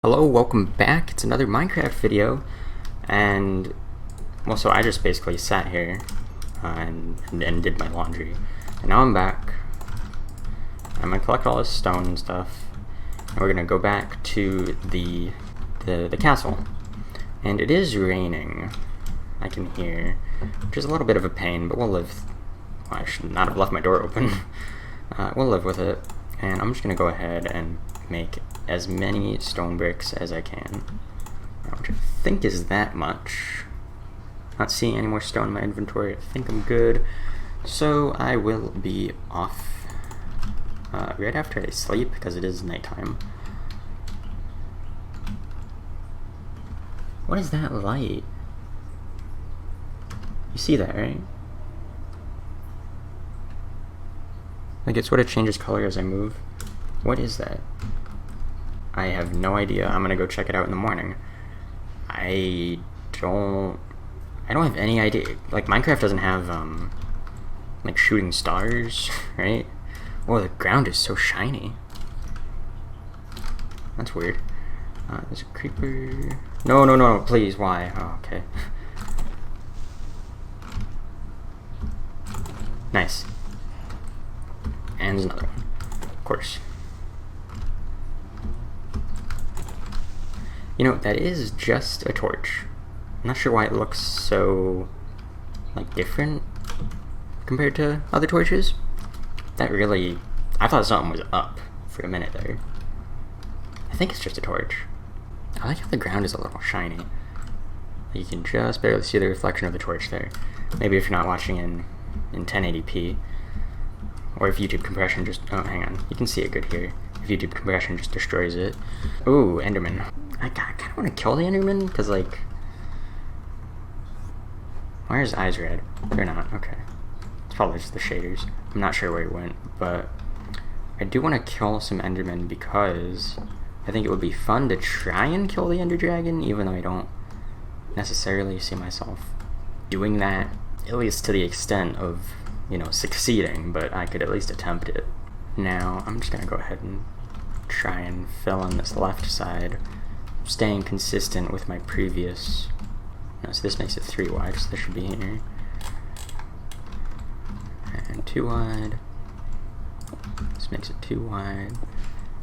Hello, welcome back. It's another Minecraft video, and well, so I just basically sat here and did my laundry, and now I'm back. I'm gonna collect all this stone and stuff, and we're gonna go back to the castle. And it is raining, I can hear, which is a little bit of a pain, but we'll live. Well, I should not have left my door open. We'll live with it, and I'm just gonna go ahead and make as many stone bricks as I can, which I think is that much. Not seeing any more stone in my inventory. I think I'm good, so I will be off right after I sleep because it is nighttime. What is that light? You see that, right? Like, it sort of changes color as I move. What is that? I have no idea. I'm gonna go check it out in the morning. I don't have any idea. Like, Minecraft doesn't have like shooting stars, right? Oh, the ground is so shiny. That's weird. There's a creeper. No, please, why? Oh, okay. Nice. And there's another one, of course. You know, that is just a torch. I'm not sure why it looks so, like, different compared to other torches. That really... I thought something was up for a minute there. I think it's just a torch. I like how the ground is a little shiny. You can just barely see the reflection of the torch there. Maybe if you're not watching in 1080p. Or if YouTube compression just... Oh, hang on. You can see it good here. If YouTube compression just destroys it. Ooh, Enderman. I kind of want to kill the Enderman, because, like... Why are his eyes red? They're not. Okay. It's probably just the shaders. I'm not sure where he went, but... I do want to kill some Endermen because... I think it would be fun to try and kill the Ender Dragon, even though I don't necessarily see myself doing that, at least to the extent of, you know, succeeding, but I could at least attempt it. Now, I'm just going to go ahead and try and fill in this left side, staying consistent with my previous... No, so this makes it 3 wide, so this should be here. And 2 wide. This makes it 2 wide.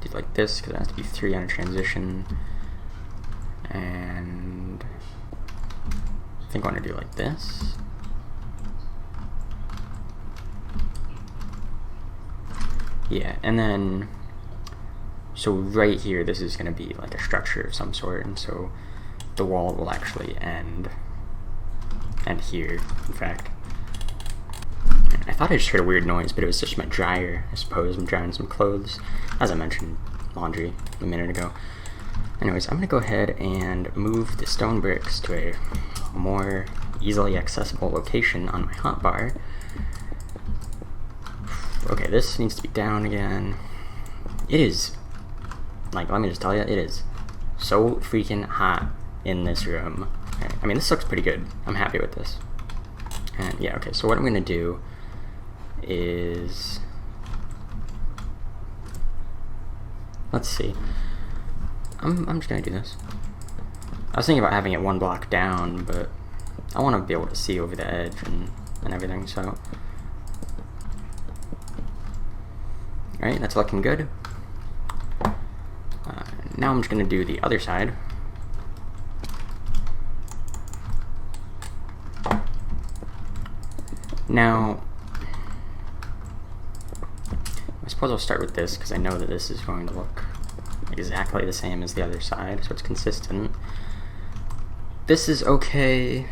Do it like this, because it has to be 3 on a transition. And... I think I want to do it like this. Yeah, and then... So right here, this is going to be like a structure of some sort, and so the wall will actually end here, in fact. I thought I just heard a weird noise, but it was just my dryer, I suppose. I'm drying some clothes. As I mentioned, laundry a minute ago. Anyways, I'm going to go ahead and move the stone bricks to a more easily accessible location on my hotbar. Okay, this needs to be down again. It is... Like, let me just tell you, it is so freaking hot in this room. Okay. I mean, this looks pretty good. I'm happy with this. And yeah, okay, so what I'm going to do is... Let's see. I'm just going to do this. I was thinking about having it 1 block down, but I want to be able to see over the edge and everything, so... Alright, that's looking good. Now I'm just going to do the other side. Now, I suppose I'll start with this because I know that this is going to look exactly the same as the other side, so it's consistent. This is okay,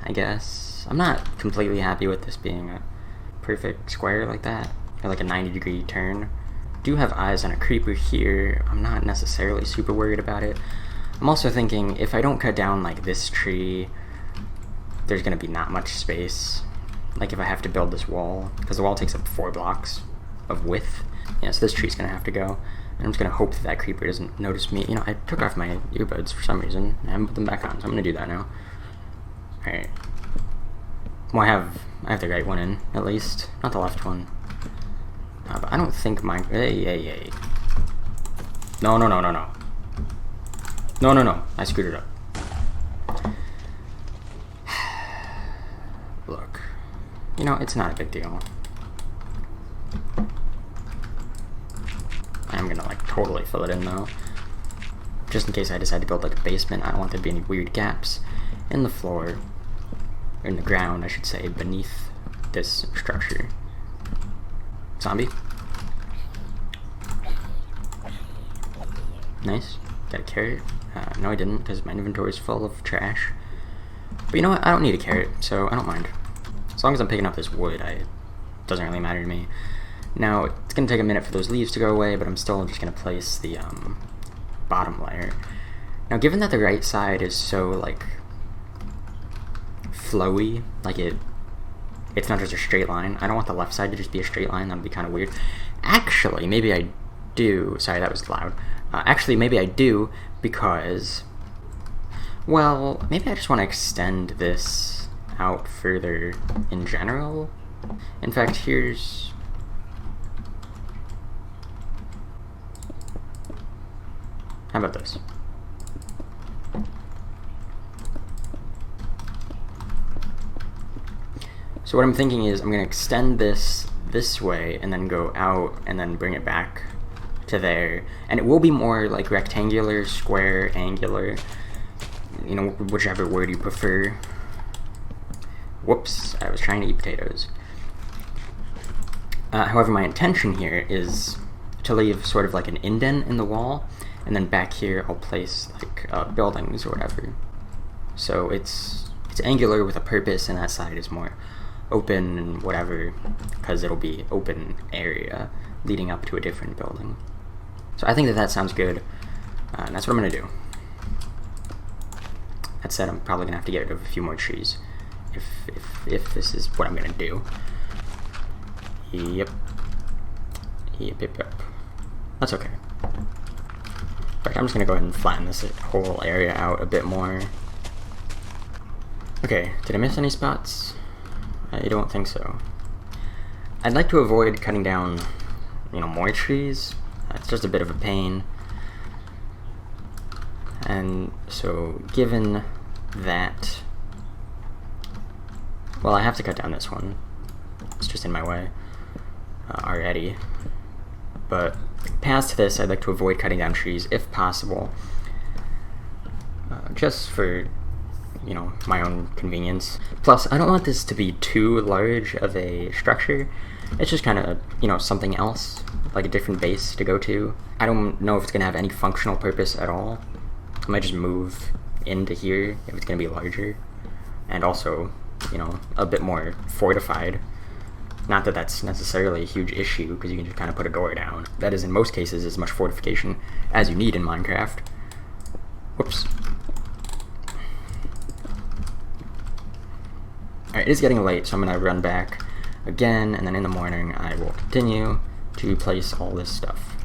I guess. I'm not completely happy with this being a perfect square like that, or like a 90-degree turn. Do have eyes on a creeper here. I'm not necessarily super worried about it. I'm also thinking if I don't cut down like this tree, there's gonna be not much space. Like if I have to build this wall, because the wall takes up 4 blocks of width. Yeah, so this tree's gonna have to go. And I'm just gonna hope that that creeper doesn't notice me. You know, I took off my earbuds for some reason. I haven't put them back on, so I'm gonna do that now. Alright. Well, I have the right one in, at least. Not the left one. But I don't think mine... Hey. No. No, no, no. I screwed it up. Look. You know, it's not a big deal. I'm gonna, like, totally fill it in, though. Just in case I decide to build, like, a basement, I don't want there to be any weird gaps in the floor. Or in the ground, I should say, beneath this structure. Zombie. Nice. Got a carrot. No, I didn't, because my inventory is full of trash. But you know what? I don't need a carrot, so I don't mind. As long as I'm picking up this wood, it doesn't really matter to me. Now, it's going to take a minute for those leaves to go away, but I'm still just going to place the bottom layer. Now, given that the right side is so, like, flowy, like it's not just a straight line, I don't want the left side to just be a straight line. That would be kind of weird. Actually, maybe I do. Sorry, that was loud. Actually, maybe I do, because, well, maybe I just want to extend this out further in general. In fact, here's... How about this? So what I'm thinking is I'm going to extend this way and then go out and then bring it back to there. And it will be more like rectangular, square, angular, you know, whichever word you prefer. Whoops, I was trying to eat potatoes. However, my intention here is to leave sort of like an indent in the wall, and then back here I'll place like buildings or whatever. So it's angular with a purpose, and that side is more open and whatever, because it'll be open area leading up to a different building. So I think that sounds good, and that's what I'm going to do. That said, I'm probably going to have to get rid of a few more trees if this is what I'm going to do. Yep. That's okay. In fact, I'm just going to go ahead and flatten this whole area out a bit more. Okay, did I miss any spots? I don't think so. I'd like to avoid cutting down, you know, more trees. It's just a bit of a pain. And so, given that, well, I have to cut down this one. It's just in my way already. But past this, I'd like to avoid cutting down trees if possible, just for, you know, my own convenience. Plus, I don't want this to be too large of a structure. It's just kind of, you know, something else, like a different base to go to. I don't know if it's going to have any functional purpose at all. I might just move into here if it's going to be larger, and also, you know, a bit more fortified. Not that that's necessarily a huge issue, because you can just kind of put a door down. That is, in most cases, as much fortification as you need in Minecraft. Whoops. Alright, it is getting late, so I'm going to run back again, and then in the morning I will continue to place all this stuff.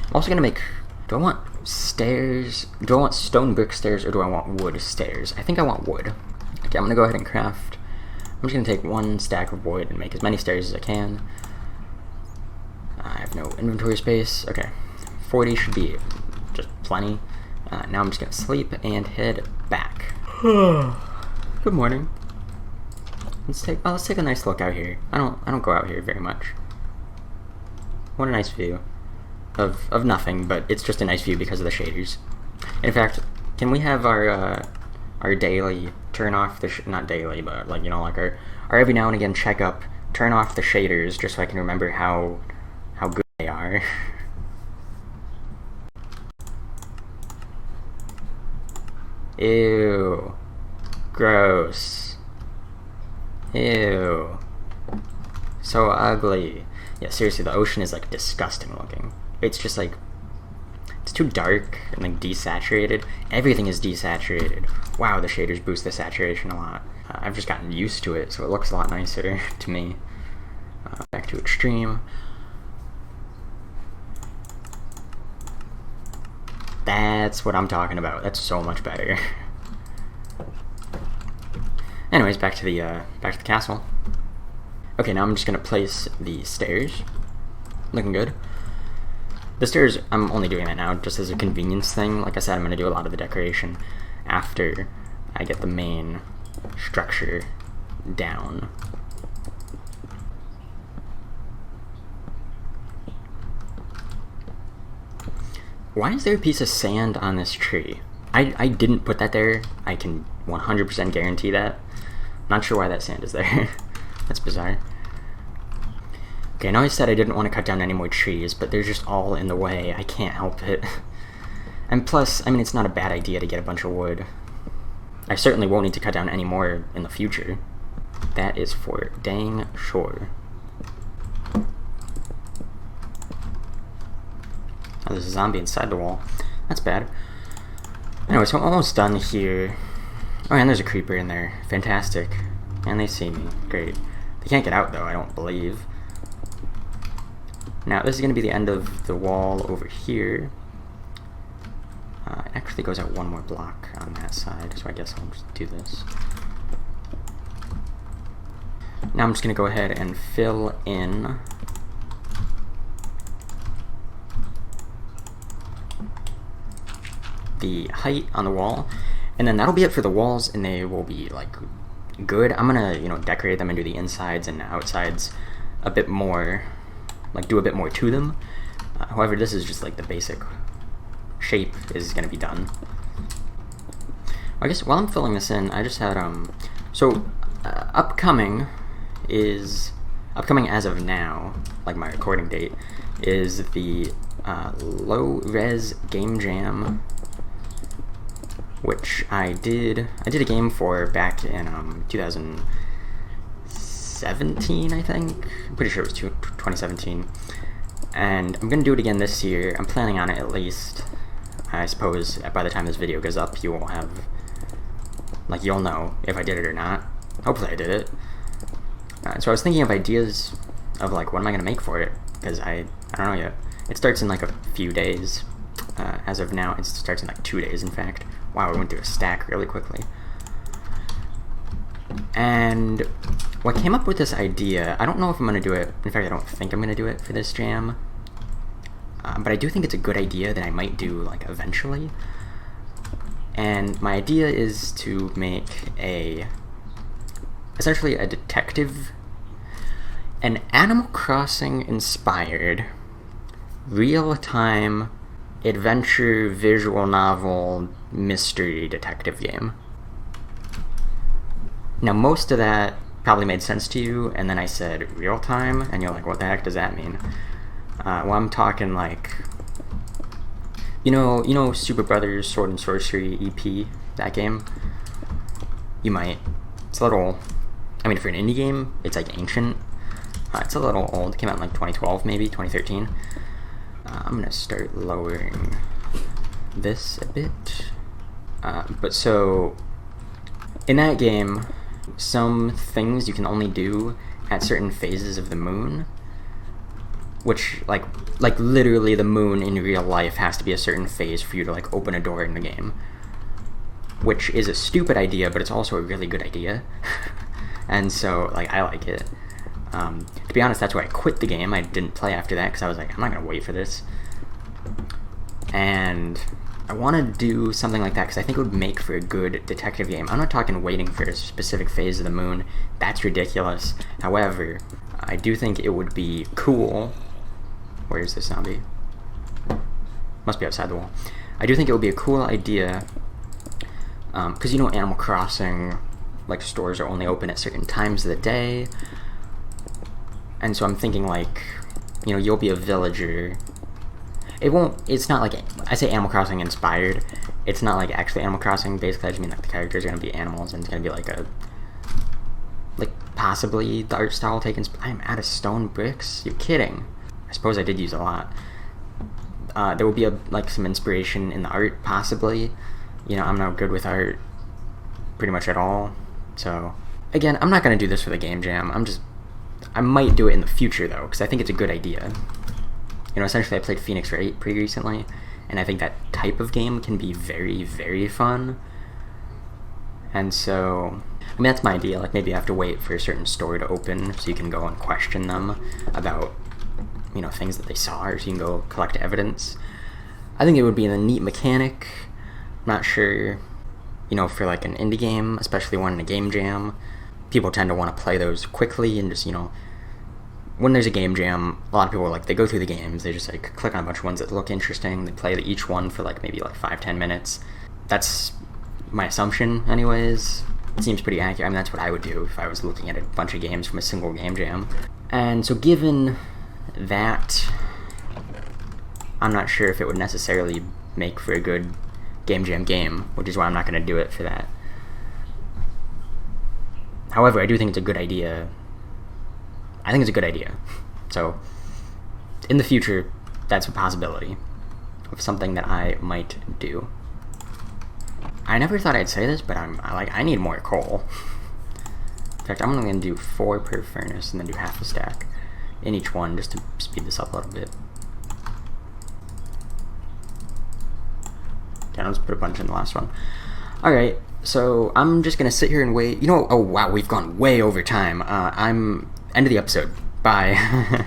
I'm also going to make... Do I want stairs? Do I want stone brick stairs, or do I want wood stairs? I think I want wood. Okay, I'm going to go ahead and craft... I'm just going to take one stack of wood and make as many stairs as I can. I have no inventory space. Okay, 40 should be just plenty. Now I'm just going to sleep and head back. Good morning. Let's take a nice look out here. I don't go out here very much. What a nice view of nothing, but it's just a nice view because of the shaders. In fact, can we have our daily turn off the not daily, but like, you know, like our every now and again checkup, turn off the shaders just so I can remember how good they are. Ew. Gross. Ew. So ugly. Yeah, seriously, the ocean is like disgusting looking. It's just like, it's too dark and like desaturated. Everything is desaturated. Wow, the shaders boost the saturation a lot. I've just gotten used to it, so it looks a lot nicer to me. Back to extreme. That's what I'm talking about. That's so much better. Anyways, back to the castle. Okay, now I'm just gonna place the stairs. Looking good. The stairs, I'm only doing that now just as a convenience thing. Like I said, I'm going to do a lot of the decoration after I get the main structure down. Why is there a piece of sand on this tree? I didn't put that there. I can 100% guarantee that. Not sure why that sand is there. That's bizarre. Okay, I know I said I didn't want to cut down any more trees, but they're just all in the way. I can't help it. And plus, I mean, it's not a bad idea to get a bunch of wood. I certainly won't need to cut down any more in the future. That is for dang sure. Oh, there's a zombie inside the wall. That's bad. Anyway, so I'm almost done here. Oh, and there's a creeper in there. Fantastic. And they see me. Great. They can't get out, though, I don't believe. Now, this is going to be the end of the wall over here. It actually goes out one more block on that side, so I guess I'll just do this. Now I'm just going to go ahead and fill in the height on the wall, and then that'll be it for the walls, and they will be like good. I'm gonna, you know, decorate them and do the insides and outsides a bit more, like do a bit more to them. However, this is just like the basic shape is gonna be done. I guess while I'm filling this in, I just had upcoming as of now, like my recording date, is the low res game jam, which I did a game for back in 2017, I think. I'm pretty sure it was 2017. And I'm gonna do it again this year. I'm planning on it at least. I suppose by the time this video goes up, you will have, like, you'll know if I did it or not. Hopefully I did it. So I was thinking of ideas of, like, what am I gonna make for it? Because I don't know yet. It starts in like a few days. As of now, it starts in like 2 days, in fact. Wow, we went through a stack really quickly. And what came up with this idea, I don't know if I'm going to do it. In fact, I don't think I'm going to do it for this jam. But I do think it's a good idea that I might do, like, eventually. And my idea is to make essentially a detective, an Animal Crossing inspired, real-time adventure visual novel mystery detective game. Now, most of that probably made sense to you, and then I said real time, and you're like, what the heck does that mean? Well, I'm talking like, you know Super Brothers Sword and Sorcery EP, that game? You might. It's a little, I mean, for an indie game, it's like ancient. It's a little old. It came out in like 2012, maybe 2013. I'm gonna start lowering this a bit. But so, in that game, some things you can only do at certain phases of the moon, which, like literally the moon in real life has to be a certain phase for you to, like, open a door in the game. Which is a stupid idea, but it's also a really good idea. And so, like, I like it. To be honest, that's why I quit the game. I didn't play after that because I was like, I'm not going to wait for this. And I want to do something like that because I think it would make for a good detective game. I'm not talking waiting for a specific phase of the moon. That's ridiculous. However, I do think it would be cool. Where is this zombie? Must be outside the wall. I do think it would be a cool idea because, you know, Animal Crossing, like, stores are only open at certain times of the day. And so I'm thinking, like, you know, you'll be a villager. It's not like, I say Animal Crossing inspired. It's not like actually Animal Crossing. Basically, I just mean like the characters are going to be animals and it's going to be like possibly the art style taken. I'm out of stone bricks? You're kidding. I suppose I did use a lot. There will be some inspiration in the art, possibly. You know, I'm not good with art pretty much at all. So, again, I'm not going to do this for the game jam. I might do it in the future, though, because I think it's a good idea. You know, essentially I played Phoenix Wright pretty recently, and I think that type of game can be very, very fun. And so, I mean, that's my idea. Like, maybe you have to wait for a certain store to open so you can go and question them about things that they saw, or so you can go collect evidence. I think it would be a neat mechanic. I'm not sure, for like an indie game, especially one in a game jam, people tend to want to play those quickly and just, when there's a game jam, a lot of people, they go through the games, they just, click on a bunch of ones that look interesting, they play each one for, maybe 5-10 minutes. That's my assumption, anyways. It seems pretty accurate. I mean, that's what I would do if I was looking at a bunch of games from a single game jam. And so given that, I'm not sure if it would necessarily make for a good game jam game, which is why I'm not going to do it for that. However, I do think it's a good idea. I think it's a good idea. So, in the future, that's a possibility of something that I might do. I never thought I'd say this, but I need more coal. In fact, I'm only going to do 4 per furnace and then do half a stack in each one just to speed this up a little bit. Okay, let's put a bunch in the last one. Alright, so I'm just going to sit here and wait. Oh wow, we've gone way over time. End of the episode. Bye.